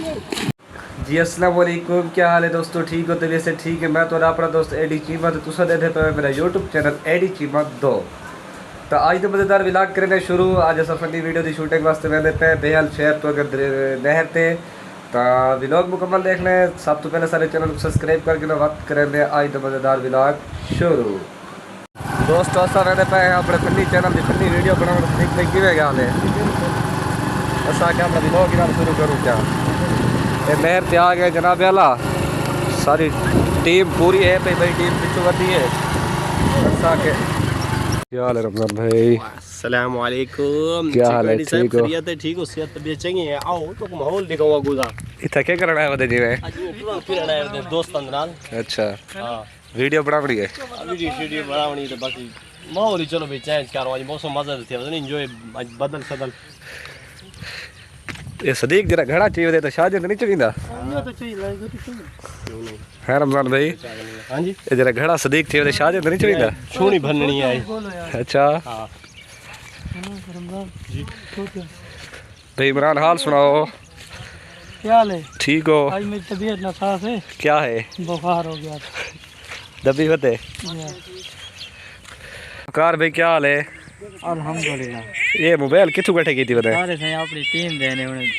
जी अस्सलाम वालेकुम, क्या हाल है दोस्तों? ठीक हो? तबीयत से ठीक है? मैं तो अपना दोस्त एडी चीमा तो तुसा देते पे मेरा यूट्यूब चैनल एडी चीमा 2। तो आज तो मज़ेदार व्लॉग करने शुरू। आज अस फनी वीडियो की शूटिंग वास्ते मैंने पे बेहल शहर तो अगर नहर ते तो व्लॉग मुकम्मल देख लें। सब तो पहले सारे चैनल को सब्सक्राइब करके ना वक्त करें। आज तो मज़ेदार व्लॉग शुरू। दोस्तों असा मैंने पे अपने फनी चैनल की फनी वीडियो बनाने सीखने की हाल है। असा क्या अपना व्लॉग शुरू करूँ क्या? नहर पे आ गए जनाब आला, सारी टीम पूरी है पे भाई, टीम पिछू बढ़ी है। क्या हाल है रमजान भाई? अस्सलाम वालेकुम। क्या हाल है? ठीक हो? खैरियत है? ठीक हो? सेहत तबीयत चाहिए है? आओ तो माहौल दिखाऊंगा गुजा। इतना क्या करना है बता जी में? आज पूरा फिर आए दोस्त नाल। अच्छा हां वीडियो बनावनी है? वीडियो बनावनी तो बाकी माहौल ही चलो भाई चेंज करो। आज मौसम मजा थे एंजॉय आज बदल सदल। ये सदीक जरा घड़ा चाहिए तो शाहजहां नहीं चाहिए तो चाहिए लाएगा तो क्यों नहीं है रमजान भाई? हां जी ये जरा घड़ा सदीक चाहिए तो शाहजहां नहीं चाहिए। छोनी भरनी है। अच्छा हां रमजान जी भाई इमरान हाल सुनाओ। क्या हाल है? ठीक हो? आज मेरी तबीयत नासाज है, क्या है? बुखार हो गया। दबी होते कार भाई क्या हाल है? अल्हम्दुलिल्लाह। ये मोबाइल कितु बैठे की थी बताए? सारे से अपनी टीम देने उन्हें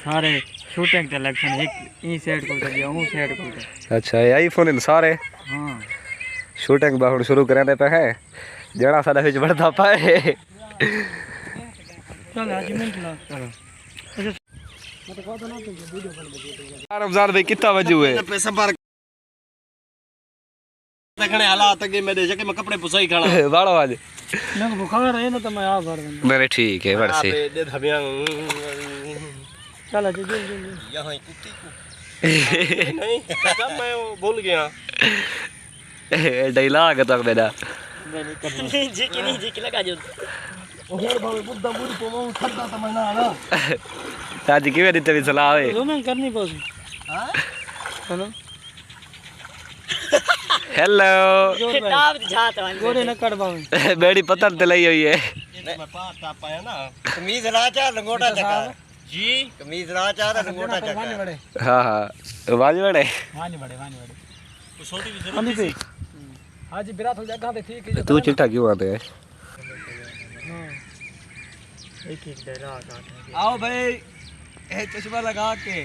सारे शूटिंग सिलेक्शन एक ई सेट को तो दिया, ऊ सेट को तो। अच्छा ये आईफोन इन सारे हां शूटिंग बाहुन शुरू कराने पे है जड़ा साडा विच बढ़ता पाए। चल आज मिनट ना चलो। रमजान भाई कितना बजे हुए? पैसा पर देखने हालात के मैं दे के मैं कपड़े पुसाई खाना बाड़ो आज मेरे को बुखार है ना तो मैं आ भर दूंगा। मेरे ठीक है बरसे दे धबिया चल जल्दी यहाँ कुत्ती को नहीं तब मैं वो भूल गया डायलॉग तो मेरा जी की लगा जो ओहर बाबू बुद्धा मुड़ी पोमो खड्डा तो मना ना ताजी की मेरी तभी सलाह है रूमिंग करनी पड़ेगी। हां हेलो हेलो किताब जात गोरे न कड़वावे बेड़ी पत्थर ते लई हुई है। मैं पास ता पाया ना कमीज ला चार लंगोटा चका जी कमीज ला चार लंगोटा चका। हाँ हाँ वाज बड़े वानी बड़े छोटी भी अली पे आज बिरात हो जाएगा तो ठीक है। तू चिट्ठा क्यों आते है? एक डायलॉग आओ भाई ए चश्मा लगा के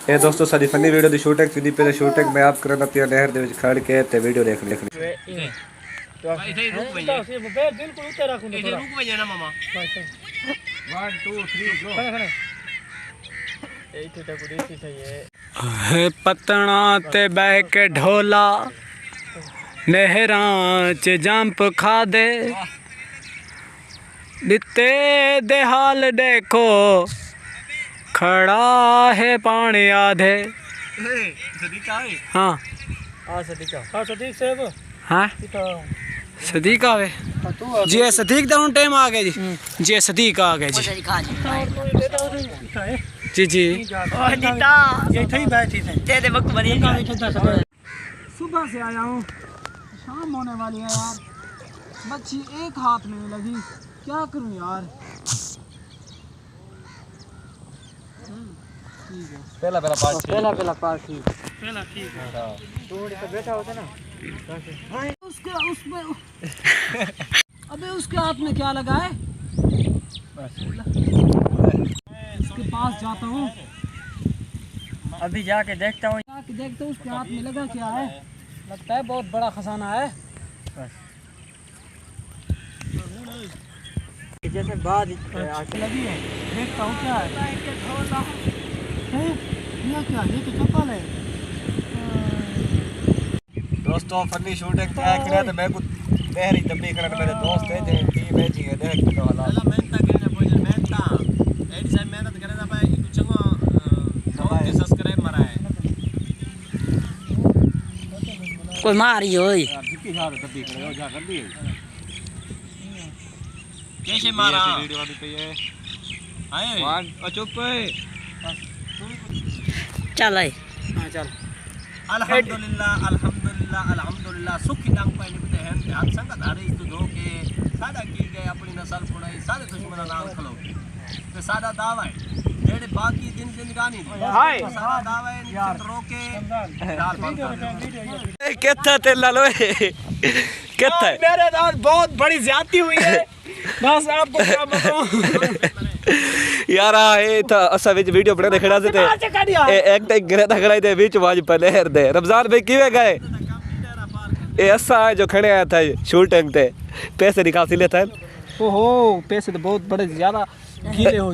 ये दोस्तों सारी फनी वीडियो दी शूटिंग सीधी पहले शूटिंग मैं आप करना पिया नहर दे विच खड़ के ते वीडियो देख लिखनी। तो इधर रुक भैया बिल्कुल ऊपर रखूं इधर रुक भैया ना मामा 1 2 3 गो खड़े यही तो कुड़ी सही है। पतना ते बह के ढोला नहरां च जंप खा दे दिते दे हाल देखो खड़ा है पानी आधे। सदीक आए हाँ हां सदीक सदीक साहब हाँ सदीक आवे जी सदीक दा टाइम आ गया जी सदीक आ गया जी जी ये थी बैठी थे तेरे वक्त बड़ी सुबह से आया हूँ, शाम होने वाली है यार, मच्छी एक हाथ में नहीं लगी, क्या करूँ यार। पहला पार्ट ठीक है थोड़ी तो बैठा होता ना उसके उसमें अबे उसके हाथ में क्या लगा है? उसके पास जाता हूँ, अभी जाके देखता हूँ उसके हाथ में लगा क्या है। लगता है बहुत बड़ा खजाना है। जैसे बाद लगी है, देखता हूँ क्या है। ये क्या, ये तो चप्पल है। दोस्तों फनी शूटिंग क्या करे तो मैं को नहरी दबी करने मेरे दोस्त है जे टीम है जी देख तो हालात मेहनत करने पड़े मेहनत एड साइड मेहनत करे ना भाई कुछ चंगो सब्सक्राइब मरा है कोई मारी होई जितनी सारे दबी करे जा कर दी कैसे मारा वीडियो वाली पे है आए वन और चुप चल आई हाँ चल अल्हम्दुलिल्लाह अल्हम्दुलिल्लाह अल्हम्दुलिल्लाह सुखी दांग पाने बिते हैं ध्यान संग धारे इस दो के सादा की गए अपनी नस्ल पुड़ाई सारे दुश्मन नाम खलो ते सादा दावा है जेड़े बाकी दिन जिंदगानी हाय सारा दावा है निश्चित रोके फिलहाल बंद कर दो। कितना तेल ला लो कितना है मेरे साथ बहुत बड़ी ज्यादती हुई है बस आपको क्या बताऊं यार ये था असा विच वीडियो बनाने खड़ा से थे एक टे गिरे था खड़ा थे बीच वाज पलेर दे रमजान भाई किवे गए ये असा है जो खड़े आया था शूटिंग ते पैसे निकासी लेता है ओहो पैसे तो बहुत बड़े ज्यादा गीले हो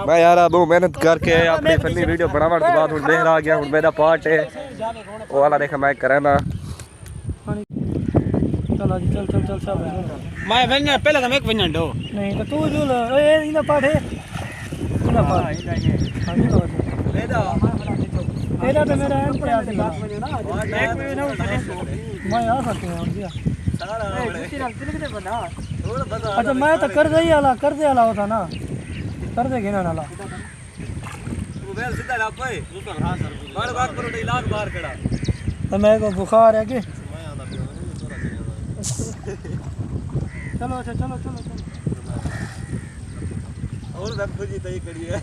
मैं यार अब मेहनत करके अपनी फनी वीडियो बनाने के बाद हुन देख आ गया हुन मेरा पार्ट है वो वाला देखा मैं करना चल आज चल चल चल सब मैं बनना पहले तो मैं बनना दो नहीं तो तू जो ए इना पाठ है इना पाठ ले दो एरा तो मेरा एंड पे आते ना एक में ना मैं आ सकते हैं भैया सारा अच्छा मैं तो कर दे वाला होता ना कर दे घेना नाला मोबाइल सीधा ना पे बार बार पर इलाज बाहर खड़ा तो मैं को बुखार है कि चलो अच्छा चलो चलो चलो और दम जी तई करी है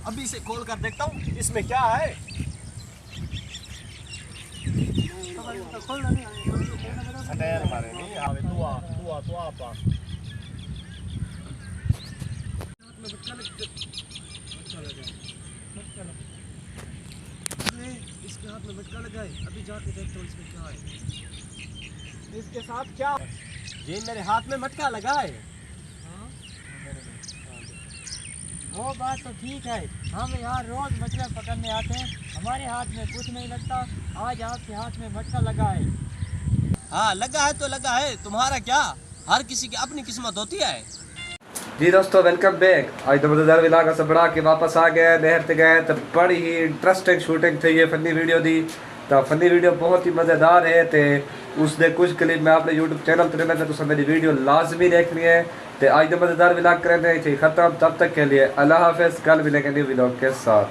अभी इसे खोल कर देखता हूँ इसमें क्या है। इसके हाथ में मटका लगा है अभी जाके देखता हूँ इसमें क्या है। इसके साथ क्या ये मेरे हाथ में मटका लगा है। वो बात तो ठीक है, हम यहाँ रोज मछलियाँ पकड़ने आते हैं, हमारे हाथ में कुछ नहीं लगता, आज आपके हाथ में मटका लगा है। हाँ लगा है तो लगा है, तुम्हारा क्या, हर किसी की अपनी किस्मत होती है। जी दोस्तों वेलकम बैक। आज तो मजेदार इलाका से बढ़ा के वापस आ गए नहर ते गए तो बड़ी ही इंटरेस्टिंग शूटिंग थी ये फनी वीडियो दी। तो फनी वीडियो बहुत ही मज़ेदार है तो उसने कुछ क्लिप मैं अपने यूट्यूब चैनल पर लेना तो मेरी वीडियो लाजमी देखनी है। तो आज तो मज़ेदार व्लॉग करेंगे ख़त्म, तब तक के लिए अल्लाह हाफ़िज़, कल मिलेंगे न्यू व्लॉग के साथ।